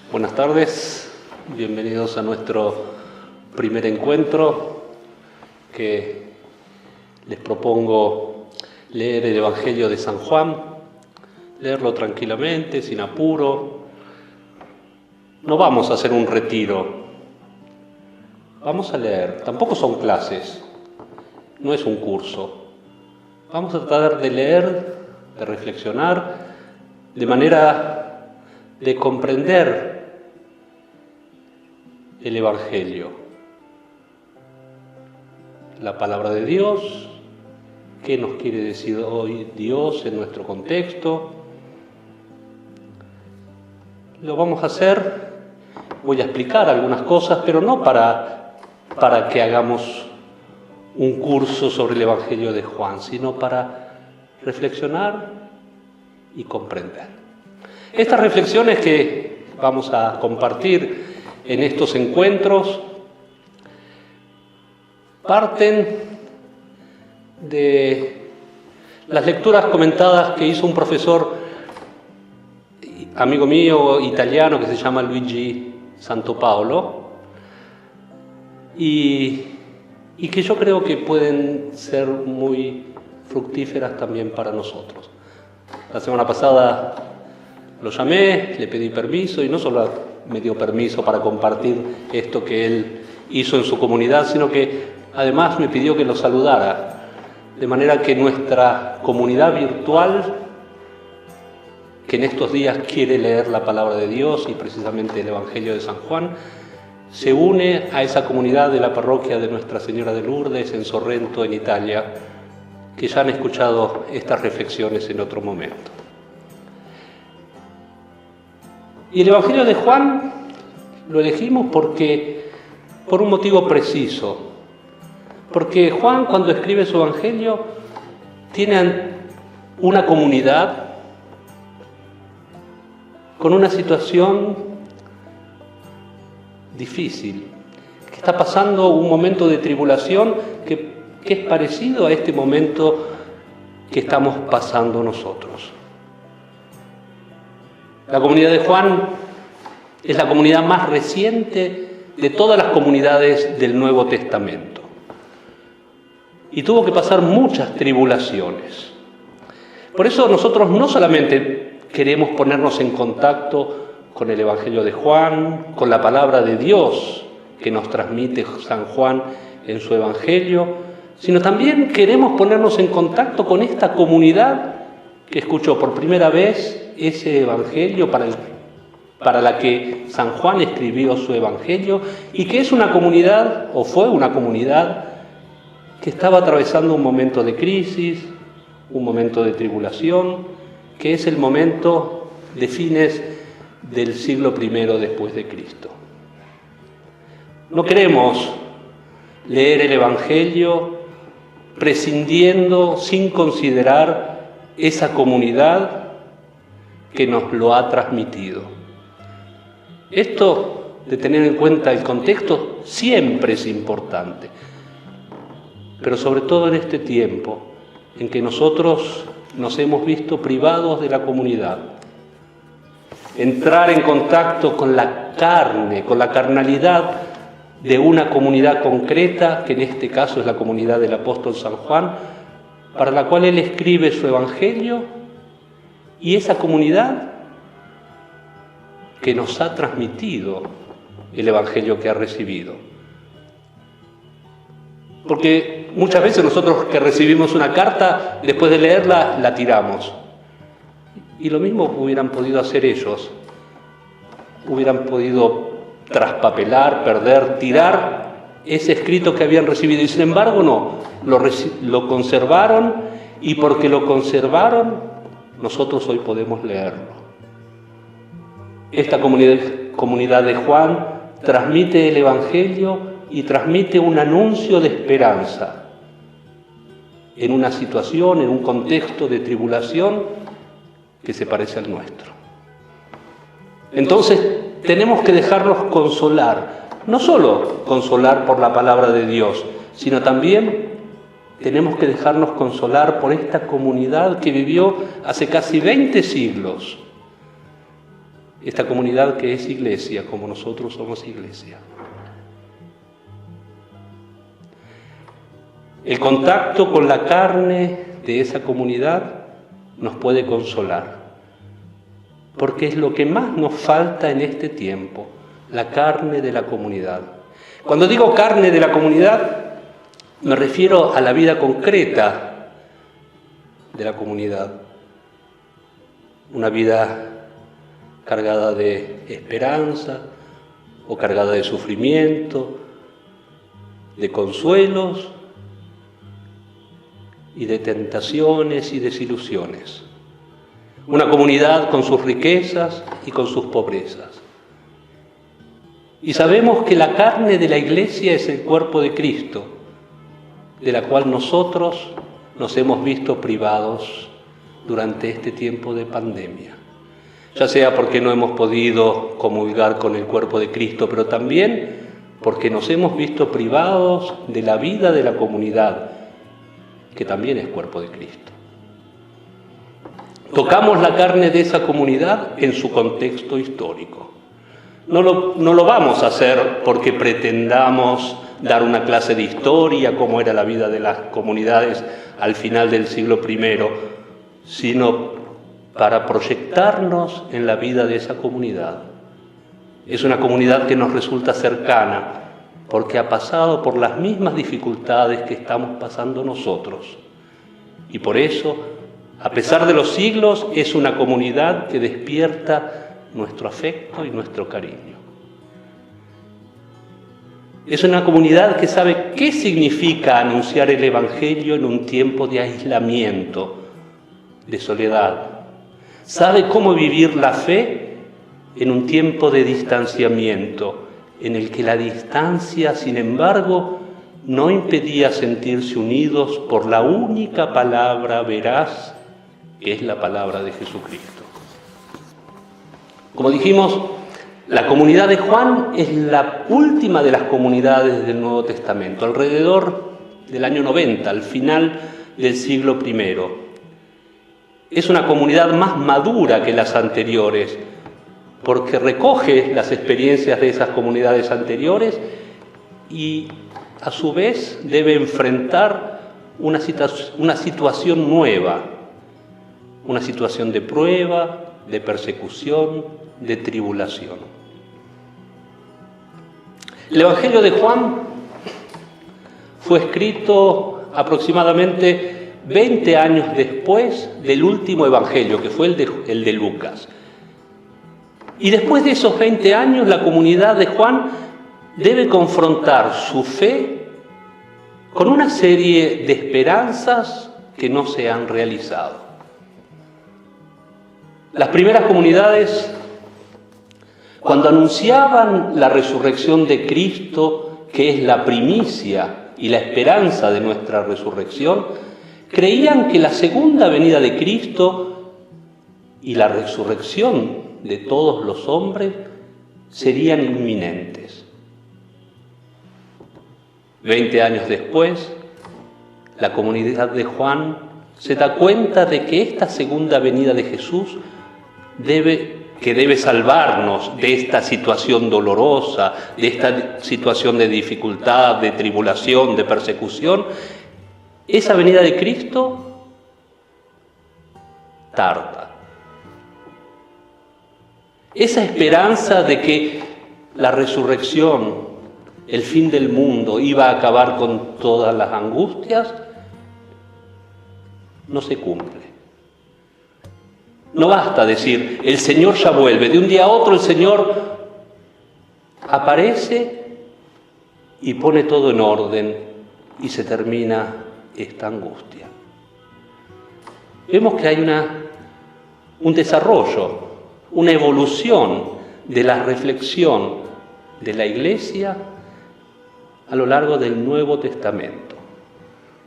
Buenas tardes, bienvenidos a nuestro primer encuentro, que les propongo leer el Evangelio de San Juan, leerlo tranquilamente, sin apuro. No vamos a hacer un retiro, vamos a leer, tampoco son clases, no es un curso. Vamos a tratar de leer, de reflexionar, de manera de comprender el Evangelio, la palabra de Dios, qué nos quiere decir hoy Dios en nuestro contexto. Lo vamos a hacer, voy a explicar algunas cosas, pero no para que hagamos un curso sobre el Evangelio de Juan, sino para reflexionar y comprender. Estas reflexiones que vamos a compartir en estos encuentros parten de las lecturas comentadas que hizo un profesor, amigo mío, italiano, que se llama Luigi Santopaolo, y que yo creo que pueden ser muy fructíferas también para nosotros. La semana pasada lo llamé, le pedí permiso, y no solo me dio permiso para compartir esto que él hizo en su comunidad, sino que además me pidió que lo saludara, de manera que nuestra comunidad virtual, que en estos días quiere leer la palabra de Dios y precisamente el Evangelio de San Juan, se une a esa comunidad de la parroquia de Nuestra Señora de Lourdes en Sorrento, en Italia, que ya han escuchado estas reflexiones en otro momento. Y el Evangelio de Juan lo elegimos por un motivo preciso, porque Juan, cuando escribe su Evangelio, tiene una comunidad con una situación difícil, que está pasando un momento de tribulación que es parecido a este momento que estamos pasando nosotros. La comunidad de Juan es la comunidad más reciente de todas las comunidades del Nuevo Testamento. Y tuvo que pasar muchas tribulaciones. Por eso nosotros no solamente queremos ponernos en contacto con el Evangelio de Juan, con la palabra de Dios que nos transmite San Juan en su Evangelio, sino también queremos ponernos en contacto con esta comunidad que escuchó por primera vez ese Evangelio para la que San Juan escribió su Evangelio, y que es una comunidad, o fue una comunidad, que estaba atravesando un momento de crisis, un momento de tribulación, que es el momento de fines del siglo I después de Cristo. No queremos leer el Evangelio prescindiendo, sin considerar esa comunidad que nos lo ha transmitido. Esto de tener en cuenta el contexto siempre es importante, pero sobre todo en este tiempo en que nosotros nos hemos visto privados de la comunidad. Entrar en contacto con la carne, con la carnalidad de una comunidad concreta, que en este caso es la comunidad del apóstol San Juan, para la cual él escribe su Evangelio, y esa comunidad que nos ha transmitido el Evangelio que ha recibido. Porque muchas veces nosotros que recibimos una carta, después de leerla, la tiramos. Y lo mismo hubieran podido hacer ellos. Hubieran podido traspapelar, perder, tirar ese escrito que habían recibido. Y sin embargo no, lo conservaron, y porque lo conservaron, nosotros hoy podemos leerlo. Esta comunidad de Juan transmite el Evangelio y transmite un anuncio de esperanza en una situación, en un contexto de tribulación que se parece al nuestro. Entonces tenemos que dejarnos consolar, no solo consolar por la palabra de Dios, sino también tenemos que dejarnos consolar por esta comunidad que vivió hace casi 20 siglos esta comunidad que es iglesia, como nosotros somos iglesia. El contacto con la carne de esa comunidad nos puede consolar, porque es lo que más nos falta en este tiempo, la carne de la comunidad. Cuando digo carne de la comunidad, me refiero a la vida concreta de la comunidad, una vida cargada de esperanza o cargada de sufrimiento, de consuelos y de tentaciones y desilusiones. Una comunidad con sus riquezas y con sus pobrezas. Y sabemos que la carne de la iglesia es el cuerpo de Cristo, de la cual nosotros nos hemos visto privados durante este tiempo de pandemia. Ya sea porque no hemos podido comulgar con el cuerpo de Cristo, pero también porque nos hemos visto privados de la vida de la comunidad, que también es cuerpo de Cristo. Tocamos la carne de esa comunidad en su contexto histórico. No lo vamos a hacer porque pretendamos dar una clase de historia, cómo era la vida de las comunidades al final del siglo I, sino para proyectarnos en la vida de esa comunidad. Es una comunidad que nos resulta cercana porque ha pasado por las mismas dificultades que estamos pasando nosotros. Y por eso, a pesar de los siglos, es una comunidad que despierta nuestro afecto y nuestro cariño. Es una comunidad que sabe qué significa anunciar el Evangelio en un tiempo de aislamiento, de soledad. Sabe cómo vivir la fe en un tiempo de distanciamiento, en el que la distancia, sin embargo, no impedía sentirse unidos por la única palabra veraz, que es la palabra de Jesucristo. Como dijimos, la comunidad de Juan es la última de las comunidades del Nuevo Testamento, alrededor del año 90, al final del siglo I. Es una comunidad más madura que las anteriores, porque recoge las experiencias de esas comunidades anteriores y a su vez debe enfrentar una situación nueva, una situación de prueba, de persecución, de tribulación. El Evangelio de Juan fue escrito aproximadamente 20 años después del último Evangelio, que fue el de Lucas. Y después de esos 20 años, la comunidad de Juan debe confrontar su fe con una serie de esperanzas que no se han realizado. Las primeras comunidades, cuando anunciaban la resurrección de Cristo, que es la primicia y la esperanza de nuestra resurrección, creían que la segunda venida de Cristo y la resurrección de todos los hombres serían inminentes. 20 años después, la comunidad de Juan se da cuenta de que esta segunda venida de Jesús debe salvarnos de esta situación dolorosa, de esta situación de dificultad, de tribulación, de persecución. Esa venida de Cristo tarda. Esa esperanza de que la resurrección, el fin del mundo, iba a acabar con todas las angustias, no se cumple. No basta decir, el Señor ya vuelve. De un día a otro el Señor aparece y pone todo en orden y se termina esta angustia. Vemos que hay un desarrollo, una evolución de la reflexión de la Iglesia a lo largo del Nuevo Testamento.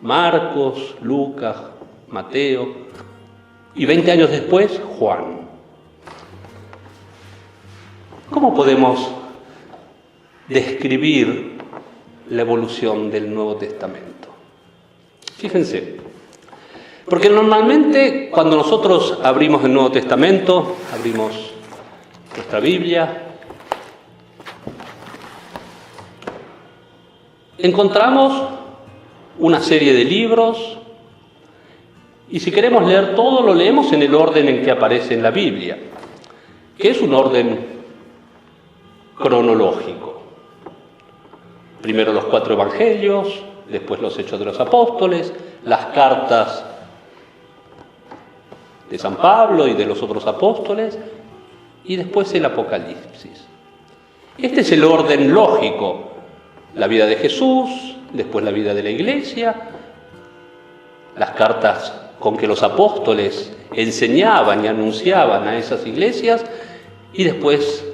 Marcos, Lucas, Mateo y 20 años después, Juan. ¿Cómo podemos describir la evolución del Nuevo Testamento? Fíjense, porque normalmente cuando nosotros abrimos el Nuevo Testamento, abrimos nuestra Biblia, encontramos una serie de libros y si queremos leer todo lo leemos en el orden en que aparece en la Biblia, que es un orden cronológico. Primero los 4 evangelios, después los Hechos de los Apóstoles, las cartas de San Pablo y de los otros apóstoles, y después el Apocalipsis. Este es el orden lógico. La vida de Jesús, después la vida de la Iglesia, las cartas con que los apóstoles enseñaban y anunciaban a esas iglesias, y después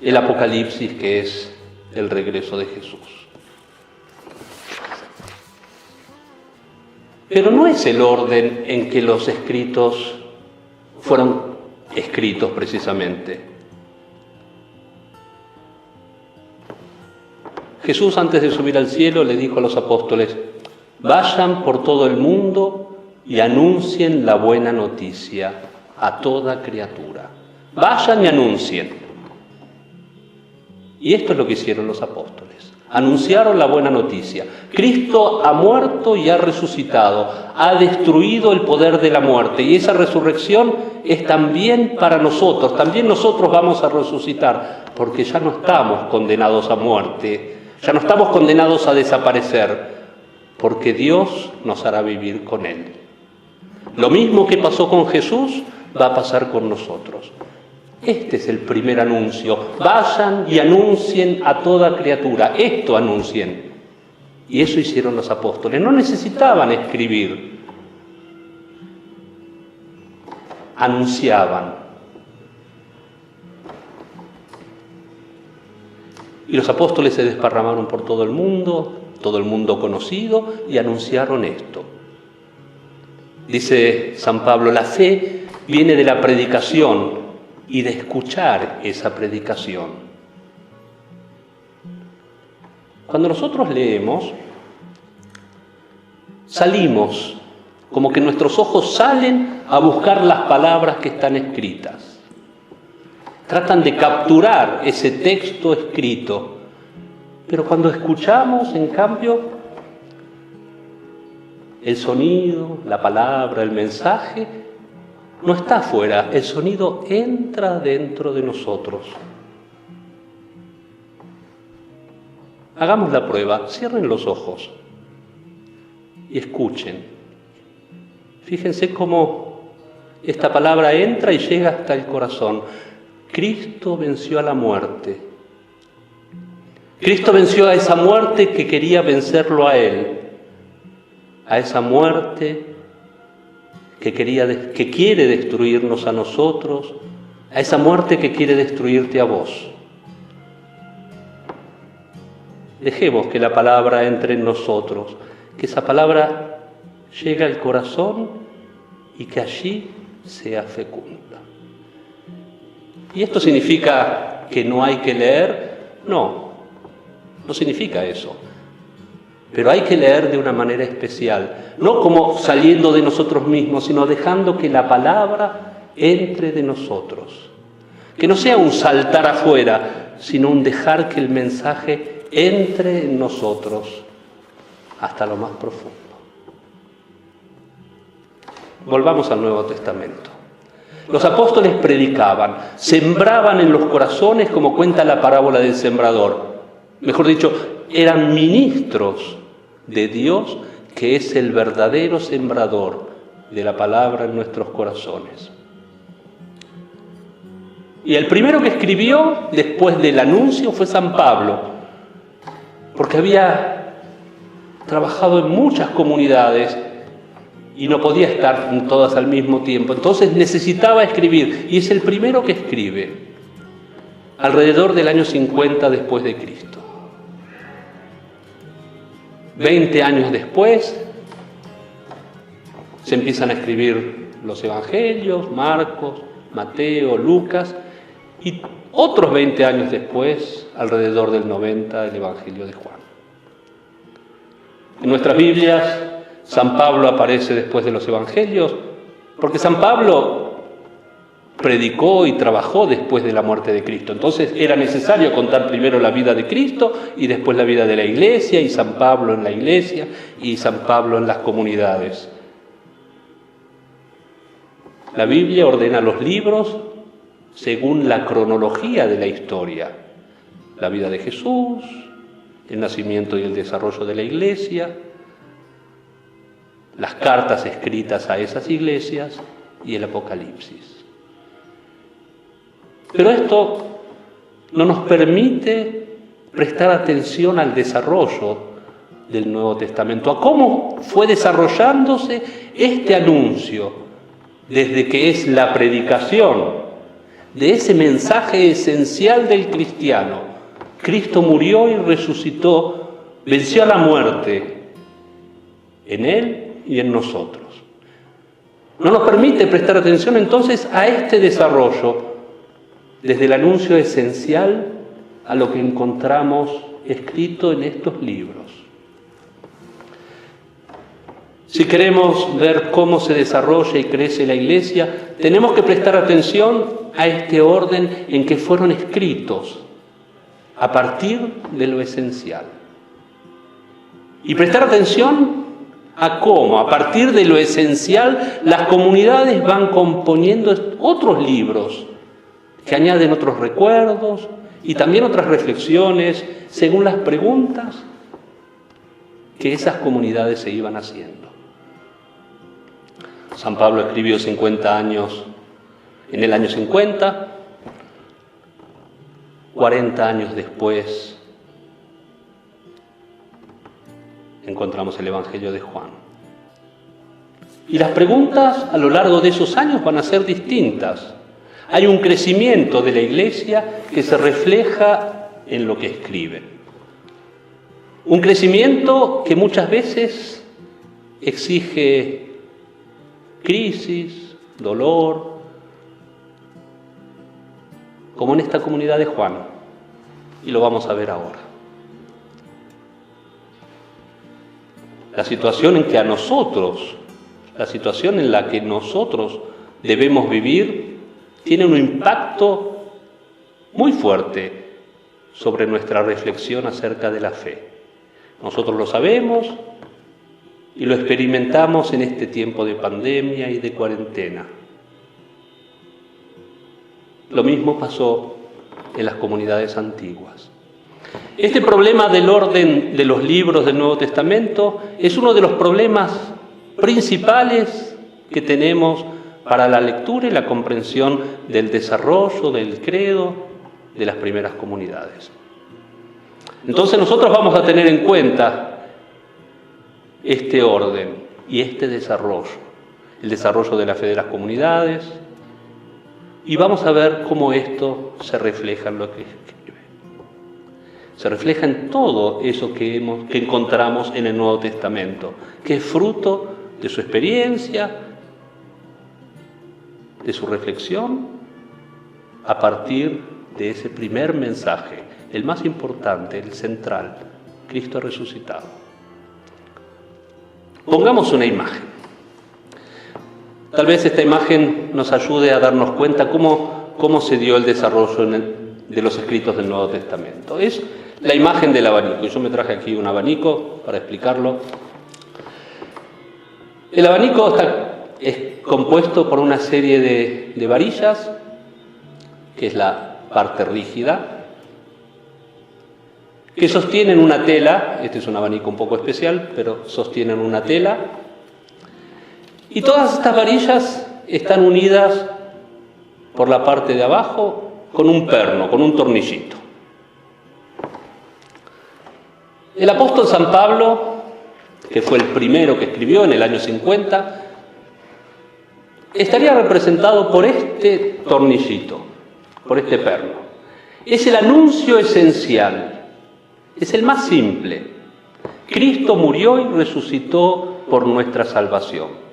el Apocalipsis, que es el regreso de Jesús. Pero no es el orden en que los escritos fueron escritos precisamente. Jesús, antes de subir al cielo, le dijo a los apóstoles: vayan por todo el mundo y anuncien la buena noticia a toda criatura. Vayan y anuncien. Y esto es lo que hicieron los apóstoles. Anunciaron la buena noticia. Cristo ha muerto y ha resucitado. Ha destruido el poder de la muerte. Y esa resurrección es también para nosotros. También nosotros vamos a resucitar, porque ya no estamos condenados a muerte. Ya no estamos condenados a desaparecer, porque Dios nos hará vivir con Él. Lo mismo que pasó con Jesús va a pasar con nosotros. Este es el primer anuncio. Vayan y anuncien a toda criatura. Esto anuncien. Y eso hicieron los apóstoles. No necesitaban escribir. Anunciaban. Y los apóstoles se desparramaron por todo el mundo conocido, y anunciaron esto. Dice San Pablo: la fe viene de la predicación y de escuchar esa predicación. Cuando nosotros leemos, salimos, como que nuestros ojos salen a buscar las palabras que están escritas. Tratan de capturar ese texto escrito, pero cuando escuchamos, en cambio, el sonido, la palabra, el mensaje, no está afuera, el sonido entra dentro de nosotros. Hagamos la prueba, cierren los ojos y escuchen. Fíjense cómo esta palabra entra y llega hasta el corazón. Cristo venció a la muerte. Cristo venció a esa muerte que quería vencerlo a Él. A esa muerte que quiere destruirnos a nosotros, a esa muerte que quiere destruirte a vos. Dejemos que la palabra entre en nosotros, que esa palabra llegue al corazón y que allí sea fecunda. ¿Y esto significa que no hay que leer? No significa eso. Pero hay que leer de una manera especial, no como saliendo de nosotros mismos, sino dejando que la palabra entre de nosotros. Que no sea un saltar afuera, sino un dejar que el mensaje entre en nosotros hasta lo más profundo. Volvamos al Nuevo Testamento. Los apóstoles predicaban, sembraban en los corazones, como cuenta la parábola del sembrador. Mejor dicho, eran ministros de Dios, que es el verdadero sembrador de la palabra en nuestros corazones. Y el primero que escribió después del anuncio fue San Pablo, porque había trabajado en muchas comunidades y no podía estar en todas al mismo tiempo. Entonces necesitaba escribir, y es el primero que escribe, alrededor del año 50 después de Cristo. 20 años después se empiezan a escribir los evangelios, Marcos, Mateo, Lucas, y otros 20 años después, alrededor del 90, el evangelio de Juan. En nuestras Biblias, San Pablo aparece después de los evangelios, porque San Pablo predicó y trabajó después de la muerte de Cristo. Entonces era necesario contar primero la vida de Cristo y después la vida de la iglesia, y San Pablo en la iglesia y San Pablo en las comunidades. La Biblia ordena los libros según la cronología de la historia. La vida de Jesús, el nacimiento y el desarrollo de la iglesia, las cartas escritas a esas iglesias y el Apocalipsis. Pero esto no nos permite prestar atención al desarrollo del Nuevo Testamento, a cómo fue desarrollándose este anuncio desde que es la predicación de ese mensaje esencial del cristiano. Cristo murió y resucitó, venció a la muerte en Él y en nosotros. No nos permite prestar atención entonces a este desarrollo desde el anuncio esencial a lo que encontramos escrito en estos libros. Si queremos ver cómo se desarrolla y crece la Iglesia, tenemos que prestar atención a este orden en que fueron escritos a partir de lo esencial. Y prestar atención a cómo, a partir de lo esencial, las comunidades van componiendo otros libros que añaden otros recuerdos y también otras reflexiones según las preguntas que esas comunidades se iban haciendo. San Pablo escribió 50 años, en el año 50, 40 años después encontramos el Evangelio de Juan. Y las preguntas a lo largo de esos años van a ser distintas. Hay un crecimiento de la Iglesia que se refleja en lo que escriben. Un crecimiento que muchas veces exige crisis, dolor, como en esta comunidad de Juan, y lo vamos a ver ahora. La situación en que a nosotros, la situación en la que nosotros debemos vivir, tiene un impacto muy fuerte sobre nuestra reflexión acerca de la fe. Nosotros lo sabemos y lo experimentamos en este tiempo de pandemia y de cuarentena. Lo mismo pasó en las comunidades antiguas. Este problema del orden de los libros del Nuevo Testamento es uno de los problemas principales que tenemos para la lectura y la comprensión del desarrollo del credo de las primeras comunidades. Entonces nosotros vamos a tener en cuenta este orden y este desarrollo, el desarrollo de la fe de las comunidades, y vamos a ver cómo esto se refleja en lo que escribe. Se refleja en todo eso que encontramos en el Nuevo Testamento, que es fruto de su experiencia, de su reflexión, a partir de ese primer mensaje, el más importante, el central, Cristo resucitado. Pongamos una imagen. Tal vez esta imagen nos ayude a darnos cuenta cómo se dio el desarrollo de los escritos del Nuevo Testamento. Es la imagen del abanico. Yo me traje aquí un abanico para explicarlo. El abanico es compuesto por una serie de varillas, que es la parte rígida, que sostienen una tela. Este es un abanico un poco especial, pero sostienen una tela. Y todas estas varillas están unidas por la parte de abajo con un perno, con un tornillito. El apóstol San Pablo, que fue el primero que escribió en el año 50, estaría representado por este tornillito, por este perno. Es el anuncio esencial, es el más simple. Cristo murió y resucitó por nuestra salvación.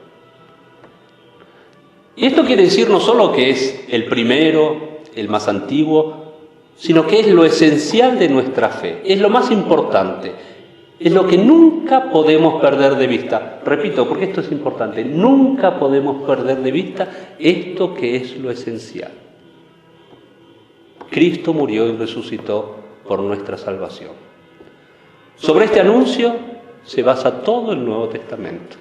Y esto quiere decir no solo que es el primero, el más antiguo, sino que es lo esencial de nuestra fe, es lo más importante, Es lo que nunca podemos perder de vista. Repito, porque esto es importante, nunca podemos perder de vista esto que es lo esencial. Cristo murió y resucitó por nuestra salvación. Sobre este anuncio se basa todo el Nuevo Testamento.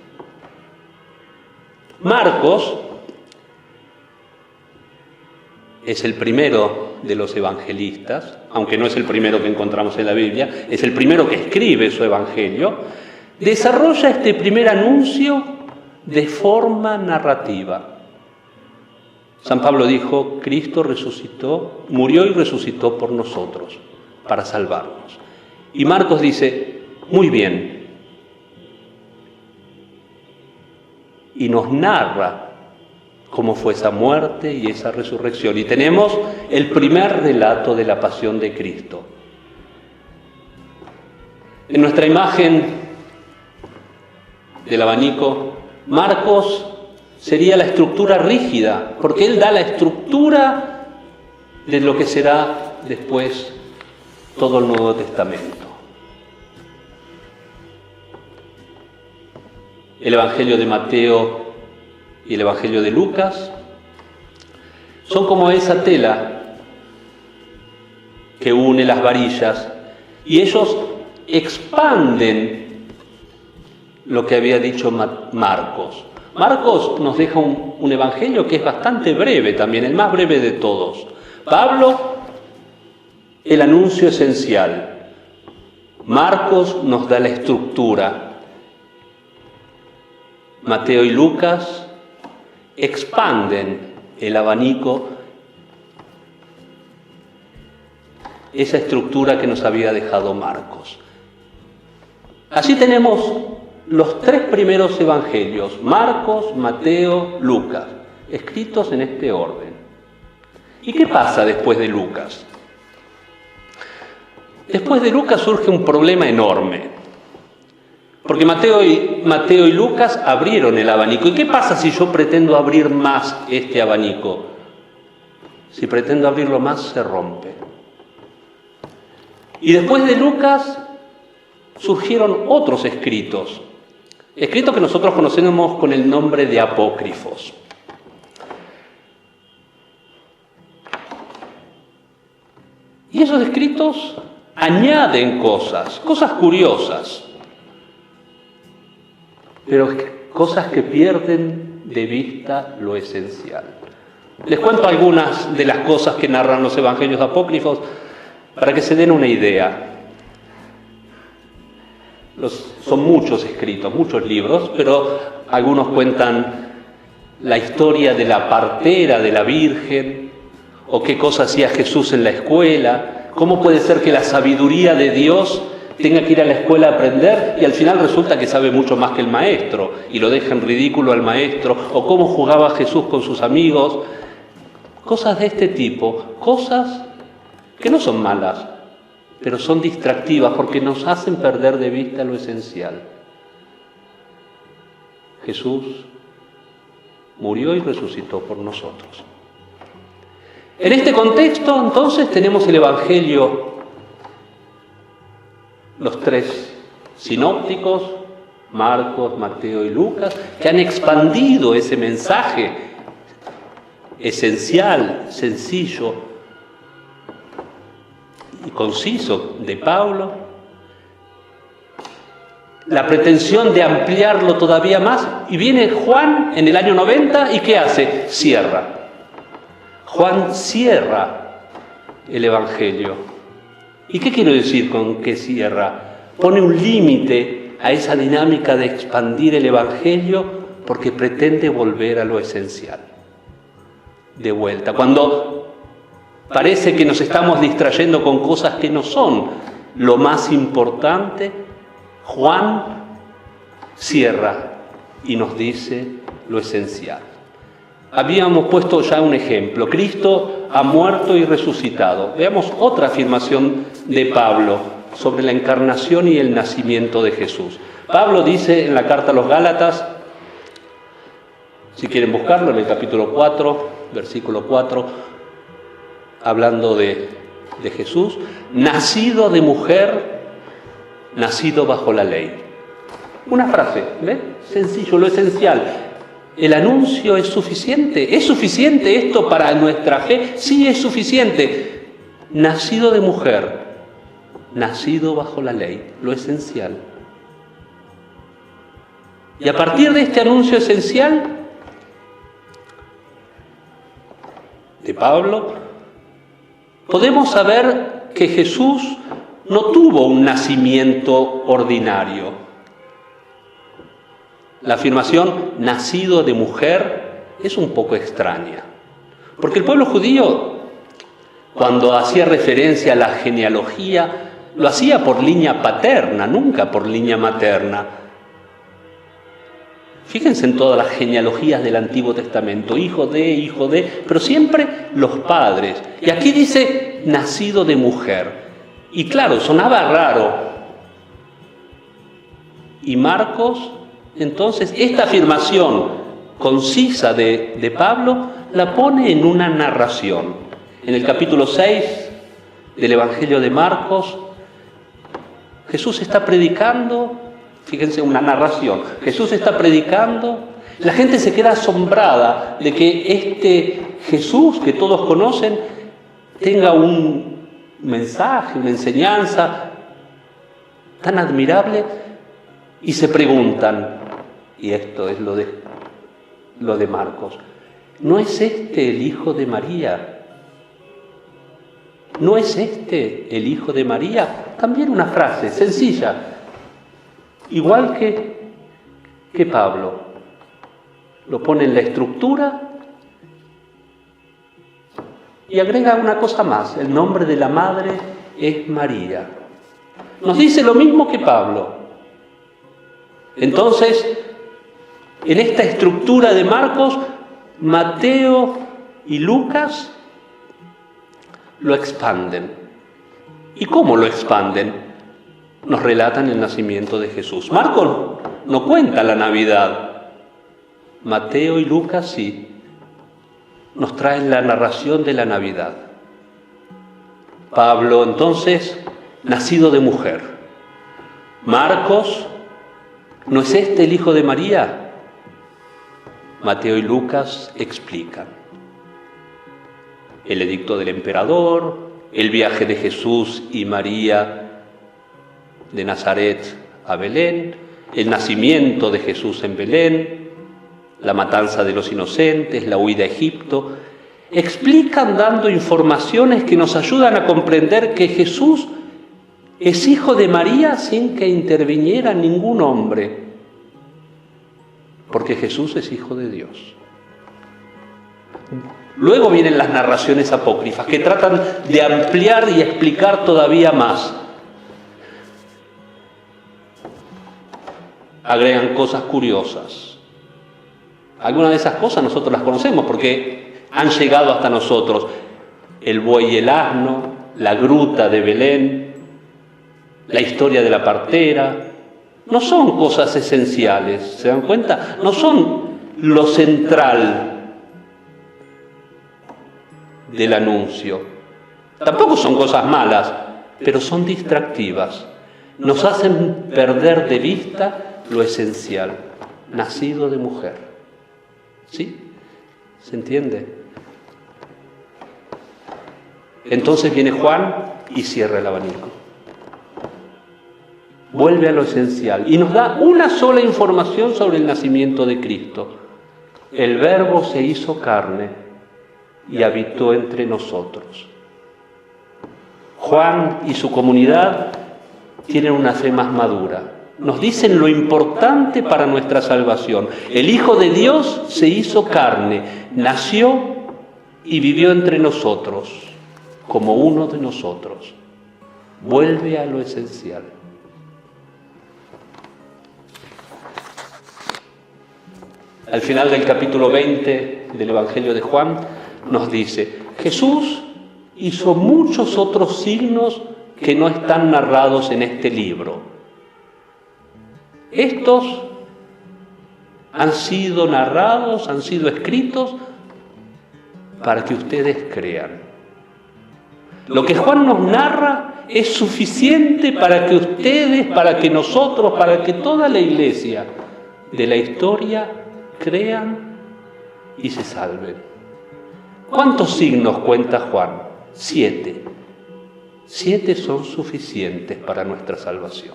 Marcos es el primero de los evangelistas, aunque no es el primero que encontramos en la Biblia, es el primero que escribe su evangelio. Desarrolla este primer anuncio de forma narrativa. San Pablo dijo, Cristo resucitó, murió y resucitó por nosotros, para salvarnos. Y Marcos dice, muy bien, y nos narra cómo fue esa muerte y esa resurrección. Y tenemos el primer relato de la pasión de Cristo. En nuestra imagen del abanico, Marcos sería la estructura rígida, porque él da la estructura de lo que será después todo el Nuevo Testamento. El Evangelio de Mateo y el Evangelio de Lucas son como esa tela que une las varillas y ellos expanden lo que había dicho Marcos. Marcos nos deja un evangelio que es bastante breve también, el más breve de todos. Pablo, el anuncio esencial. Marcos nos da la estructura. Mateo y Lucas expanden el abanico, esa estructura que nos había dejado Marcos. Así tenemos los tres primeros evangelios, Marcos, Mateo, Lucas, escritos en este orden. ¿Y qué pasa después de Lucas? Después de Lucas surge un problema enorme, porque Mateo y Lucas abrieron el abanico. ¿Y qué pasa si yo pretendo abrir más este abanico? Si pretendo abrirlo más, se rompe. Y después de Lucas surgieron otros escritos que nosotros conocemos con el nombre de apócrifos. Y esos escritos añaden cosas curiosas, pero cosas que pierden de vista lo esencial. Les cuento algunas de las cosas que narran los evangelios apócrifos para que se den una idea. Son muchos escritos, muchos libros, pero algunos cuentan la historia de la partera de la Virgen, o qué cosa hacía Jesús en la escuela, cómo puede ser que la sabiduría de Dios tenga que ir a la escuela a aprender y al final resulta que sabe mucho más que el maestro y lo deja en ridículo al maestro, o cómo jugaba Jesús con sus amigos. Cosas de este tipo, cosas que no son malas, pero son distractivas porque nos hacen perder de vista lo esencial. Jesús murió y resucitó por nosotros. En este contexto, entonces, tenemos el Evangelio, los tres sinópticos, Marcos, Mateo y Lucas, que han expandido ese mensaje esencial, sencillo y conciso de Pablo, la pretensión de ampliarlo todavía más, y viene Juan en el año 90 y ¿qué hace? Cierra. Juan cierra el Evangelio. ¿Y qué quiero decir con que cierra? Pone un límite a esa dinámica de expandir el Evangelio porque pretende volver a lo esencial. De vuelta. Cuando parece que nos estamos distrayendo con cosas que no son lo más importante, Juan cierra y nos dice lo esencial. Habíamos puesto ya un ejemplo. Cristo ha muerto y resucitado. Veamos otra afirmación de Pablo sobre la encarnación y el nacimiento de Jesús. Pablo dice en la carta a los Gálatas, si quieren buscarlo, en el capítulo 4, versículo 4, hablando de Jesús, nacido de mujer, nacido bajo la ley. Una frase, ¿ves? Sencillo, lo esencial. ¿El anuncio es suficiente? ¿Es suficiente esto para nuestra fe? Sí, es suficiente. Nacido de mujer, nacido bajo la ley, lo esencial. Y a partir de este anuncio esencial de Pablo, podemos saber que Jesús no tuvo un nacimiento ordinario. La afirmación nacido de mujer es un poco extraña, porque el pueblo judío, cuando hacía referencia a la genealogía, lo hacía por línea paterna, nunca por línea materna. Fíjense en todas las genealogías del Antiguo Testamento, hijo de, pero siempre los padres. Y aquí dice nacido de mujer. Y claro, sonaba raro. Y Marcos, entonces, esta afirmación concisa de Pablo la pone en una narración. En el capítulo 6 del Evangelio de Marcos, Jesús está predicando. Fíjense, una narración. Jesús está predicando, la gente se queda asombrada de que este Jesús que todos conocen tenga un mensaje, una enseñanza tan admirable, y se preguntan, y esto es lo de Marcos, ¿no es este el hijo de María? ¿No es este el hijo de María? También una frase sencilla. Igual que Pablo, lo pone en la estructura y agrega una cosa más, el nombre de la madre es María. Nos dice lo mismo que Pablo. Entonces, en esta estructura de Marcos, Mateo y Lucas lo expanden. ¿Y cómo lo expanden? Nos relatan el nacimiento de Jesús. Marcos no cuenta la Navidad. Mateo y Lucas sí. Nos traen la narración de la Navidad. Pablo, entonces, nacido de mujer. Marcos, ¿no es este el hijo de María? Mateo y Lucas explican. El edicto del emperador, el viaje de Jesús y María de Nazaret a Belén, el nacimiento de Jesús en Belén, la matanza de los inocentes, la huida a Egipto, explican dando informaciones que nos ayudan a comprender que Jesús es hijo de María sin que interviniera ningún hombre, porque Jesús es hijo de Dios. Luego vienen las narraciones apócrifas que tratan de ampliar y explicar todavía más. Agregan cosas curiosas. Algunas de esas cosas nosotros las conocemos porque han llegado hasta nosotros. El buey y el asno, la gruta de Belén, la historia de la partera. No son cosas esenciales, ¿se dan cuenta? No son lo central del anuncio. Tampoco son cosas malas, pero son distractivas. Nos hacen perder de vista lo esencial, nacido de mujer. ¿Sí? ¿Se entiende? Entonces viene Juan y cierra el abanico. Vuelve a lo esencial y nos da una sola información sobre el nacimiento de Cristo. El Verbo se hizo carne y habitó entre nosotros. Juan y su comunidad tienen una fe más madura. Nos dicen lo importante para nuestra salvación. El Hijo de Dios se hizo carne, nació y vivió entre nosotros, como uno de nosotros. Vuelve a lo esencial. Al final del capítulo 20 del Evangelio de Juan, nos dice, Jesús hizo muchos otros signos que no están narrados en este libro. Estos han sido narrados, han sido escritos para que ustedes crean. Lo que Juan nos narra es suficiente para que ustedes, para que nosotros, para que toda la iglesia de la historia crean y se salven. ¿Cuántos signos cuenta Juan? 7. 7 son suficientes para nuestra salvación.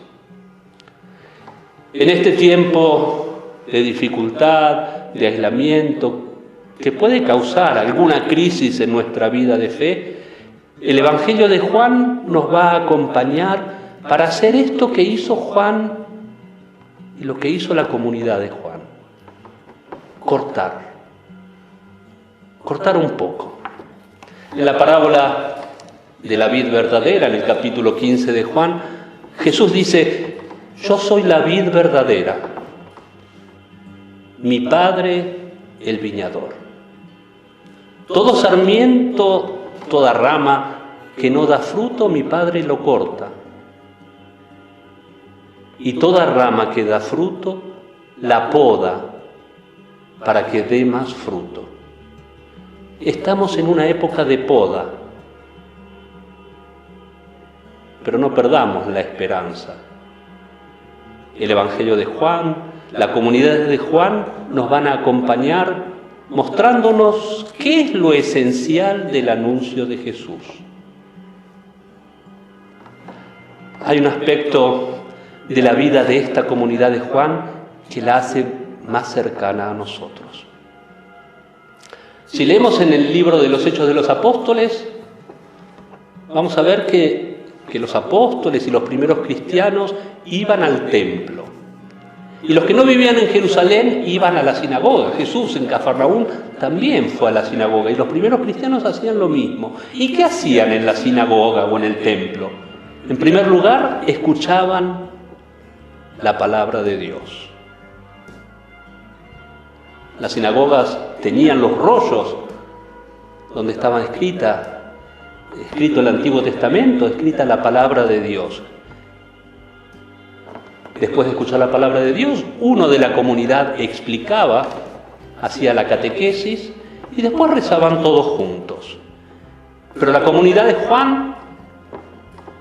En este tiempo de dificultad, de aislamiento, que puede causar alguna crisis en nuestra vida de fe, el Evangelio de Juan nos va a acompañar para hacer esto que hizo Juan y lo que hizo la comunidad de Juan. Cortar un poco. En la parábola de la vid verdadera, en el capítulo 15 de Juan, Jesús dice: yo soy la vid verdadera, mi Padre el viñador. Todo sarmiento, toda rama que no da fruto, mi Padre lo corta. Y toda rama que da fruto, la poda para que dé más fruto. Estamos en una época de poda, pero no perdamos la esperanza. El Evangelio de Juan, la comunidad de Juan nos van a acompañar mostrándonos qué es lo esencial del anuncio de Jesús. Hay un aspecto de la vida de esta comunidad de Juan que la hace más cercana a nosotros. Si leemos en el libro de los Hechos de los Apóstoles, vamos a ver que los apóstoles y los primeros cristianos iban al templo. Y los que no vivían en Jerusalén iban a la sinagoga. Jesús en Cafarnaúm también fue a la sinagoga y los primeros cristianos hacían lo mismo. ¿Y qué hacían en la sinagoga o en el templo? En primer lugar, escuchaban la palabra de Dios. Las sinagogas tenían los rollos donde estaba escrito el Antiguo Testamento, escrita la palabra de Dios. Después de escuchar la palabra de Dios, uno de la comunidad explicaba, hacía la catequesis y después rezaban todos juntos. Pero a la comunidad de Juan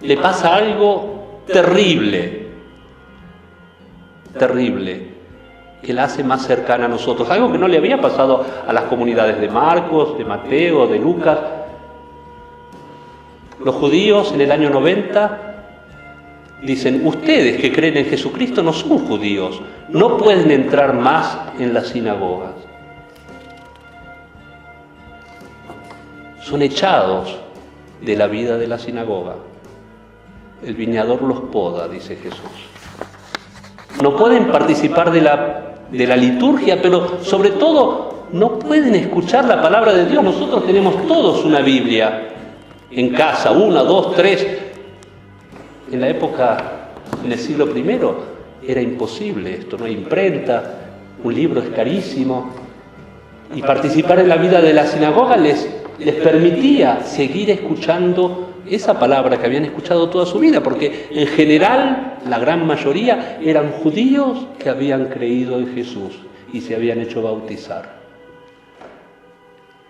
le pasa algo terrible, que la hace más cercana a nosotros, algo que no le había pasado a las comunidades de Marcos, de Mateo, de Lucas. Los judíos en el año 90 dicen: ustedes que creen en Jesucristo no son judíos, no pueden entrar más en las sinagogas. Son echados de la vida de la sinagoga. El viñador los poda, dice Jesús. No pueden participar de la liturgia, pero sobre todo no pueden escuchar la palabra de Dios. Nosotros tenemos todos una Biblia en casa, 1, 2, 3. En la época, en el siglo I, era imposible esto, no hay imprenta, un libro es carísimo. Y participar en la vida de la sinagoga les permitía seguir escuchando esa palabra que habían escuchado toda su vida, porque en general la gran mayoría eran judíos que habían creído en Jesús y se habían hecho bautizar.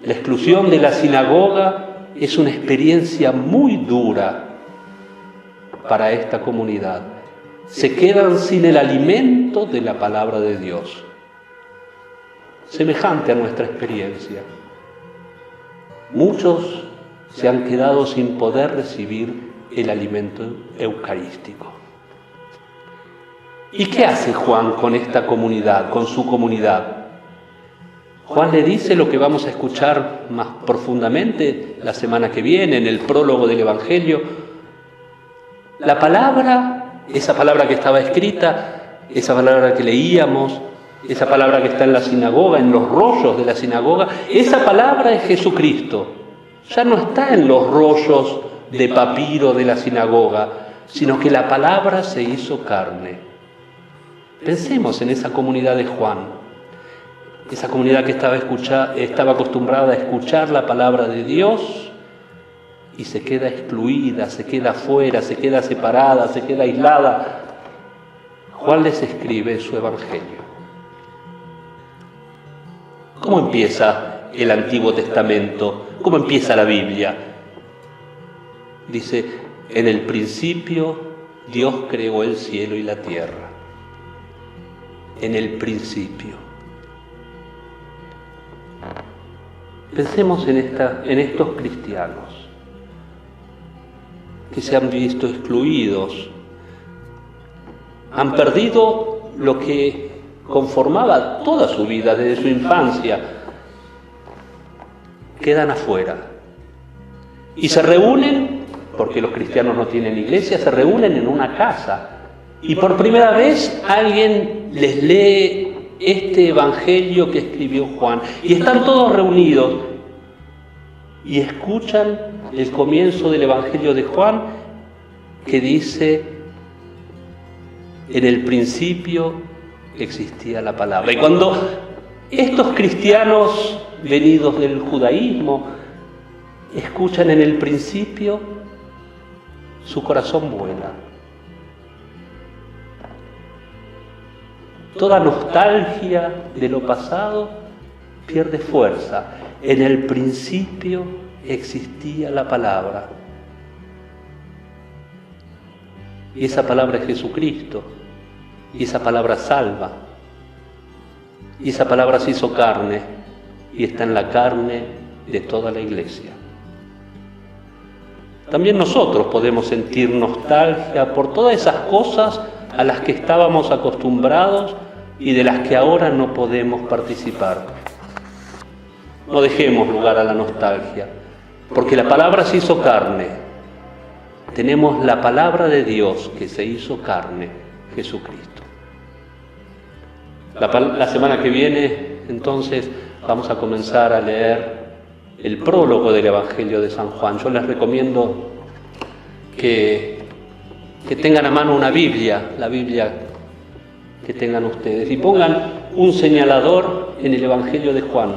La exclusión de la sinagoga es una experiencia muy dura para esta comunidad. Se quedan sin el alimento de la palabra de Dios, semejante a nuestra experiencia. Muchos se han quedado sin poder recibir el alimento eucarístico. ¿Y qué hace Juan con esta comunidad, con su comunidad? Juan le dice lo que vamos a escuchar más profundamente la semana que viene, en el prólogo del Evangelio. La palabra, esa palabra que estaba escrita, esa palabra que leíamos, esa palabra que está en la sinagoga, en los rollos de la sinagoga, esa palabra es Jesucristo. Ya no está en los rollos de papiro de la sinagoga, sino que la palabra se hizo carne. Pensemos en esa comunidad de Juan, esa comunidad que estaba acostumbrada a escuchar la palabra de Dios y se queda excluida, se queda afuera, se queda separada, se queda aislada. Juan les escribe su Evangelio. ¿Cómo empieza el Antiguo Testamento? ¿Cómo empieza la Biblia? Dice, en el principio Dios creó el cielo y la tierra. En el principio. Pensemos en estos cristianos que se han visto excluidos, han perdido lo que conformaba toda su vida desde su infancia, quedan afuera y se reúnen, porque los cristianos no tienen iglesia, se reúnen en una casa y por primera vez alguien les lee este evangelio que escribió Juan y están todos reunidos y escuchan el comienzo del evangelio de Juan que dice: en el principio existía la palabra. Y cuando estos cristianos venidos del judaísmo escuchan en el principio, su corazón vuela. Toda nostalgia de lo pasado pierde fuerza. En el principio existía la palabra. Y esa palabra es Jesucristo. Y esa palabra salva. Y esa palabra se hizo carne y está en la carne de toda la iglesia. También nosotros podemos sentir nostalgia por todas esas cosas a las que estábamos acostumbrados y de las que ahora no podemos participar. No dejemos lugar a la nostalgia, porque la palabra se hizo carne. Tenemos la palabra de Dios que se hizo carne, Jesucristo. La semana que viene, entonces, vamos a comenzar a leer el prólogo del Evangelio de San Juan. Yo les recomiendo que tengan a mano una Biblia, la Biblia que tengan ustedes, y pongan un señalador en el Evangelio de Juan,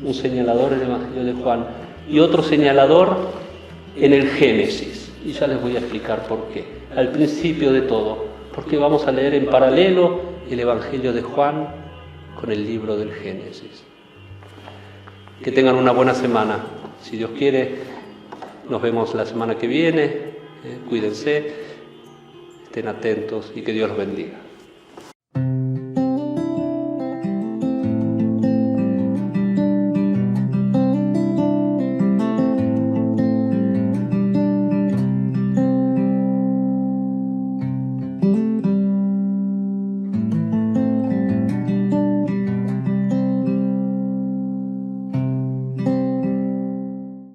un señalador en el Evangelio de Juan y otro señalador en el Génesis. Y ya les voy a explicar por qué. Al principio de todo, porque vamos a leer en paralelo el Evangelio de Juan con el libro del Génesis. Que tengan una buena semana. Si Dios quiere, nos vemos la semana que viene. Cuídense, estén atentos y que Dios los bendiga.